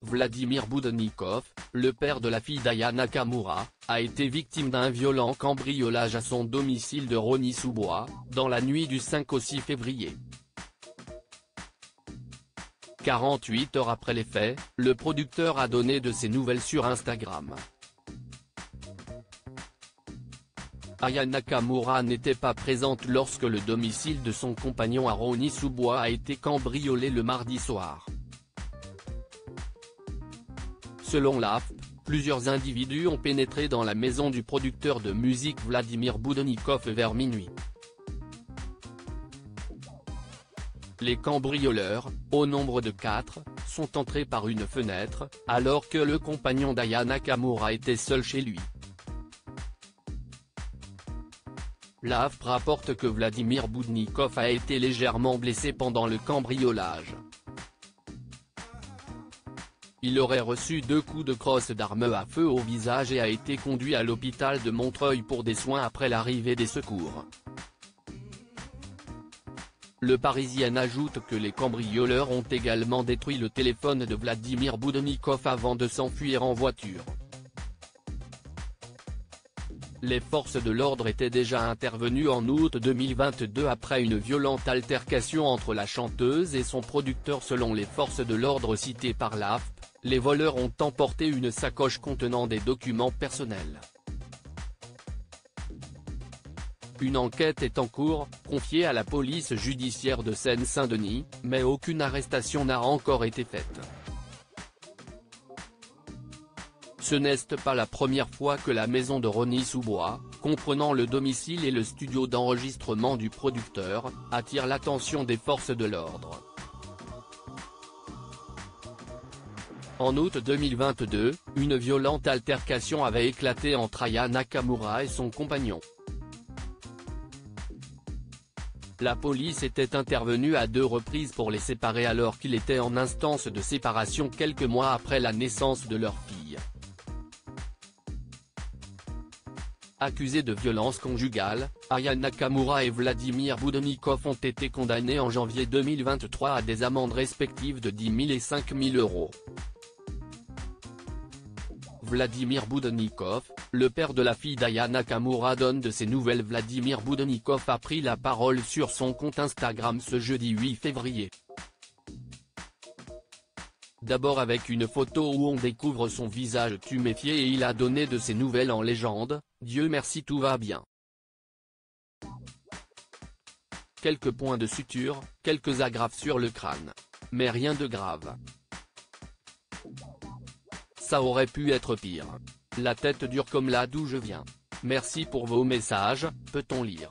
Vladimir Boudonnikov, le père de la fille d'Aya Nakamura, a été victime d'un violent cambriolage à son domicile de Rosny-sous-Bois, dans la nuit du 5 au 6 février. 48 heures après les faits, le producteur a donné de ses nouvelles sur Instagram. Aya Nakamura n'était pas présente lorsque le domicile de son compagnon à Rosny-sous-Bois a été cambriolé le mardi soir. Selon l'AFP, plusieurs individus ont pénétré dans la maison du producteur de musique Vladimir Boudonnikov vers minuit. Les cambrioleurs, au nombre de 4, sont entrés par une fenêtre, alors que le compagnon d'Aya Nakamura était seul chez lui. L'AFP rapporte que Vladimir Boudonnikov a été légèrement blessé pendant le cambriolage. Il aurait reçu 2 coups de crosse d'arme à feu au visage et a été conduit à l'hôpital de Montreuil pour des soins après l'arrivée des secours. Le Parisien ajoute que les cambrioleurs ont également détruit le téléphone de Vladimir Boudonnikov avant de s'enfuir en voiture. Les forces de l'ordre étaient déjà intervenues en août 2022 après une violente altercation entre la chanteuse et son producteur. Selon les forces de l'ordre citées par l'AFP, les voleurs ont emporté une sacoche contenant des documents personnels. Une enquête est en cours, confiée à la police judiciaire de Seine-Saint-Denis, mais aucune arrestation n'a encore été faite. Ce n'est pas la première fois que la maison de Rosny-sous-Bois, comprenant le domicile et le studio d'enregistrement du producteur, attire l'attention des forces de l'ordre. En août 2022, une violente altercation avait éclaté entre Aya Nakamura et son compagnon. La police était intervenue à 2 reprises pour les séparer alors qu'il était en instance de séparation quelques mois après la naissance de leur fille. Accusés de violence conjugale, Aya Nakamura et Vladimir Boudonnikov ont été condamnés en janvier 2023 à des amendes respectives de 10 000 et 5 000 €. Vladimir Boudonnikov, le père de la fille d'Aya Nakamura, donne de ses nouvelles. Vladimir Boudonnikov a pris la parole sur son compte Instagram ce jeudi 8 février. D'abord avec une photo où on découvre son visage tuméfié et il a donné de ses nouvelles en légende: « Dieu merci, tout va bien. Quelques points de suture, quelques agrafes sur le crâne. Mais rien de grave. Ça aurait pu être pire. La tête dure comme là d'où je viens. Merci pour vos messages », peut-on lire.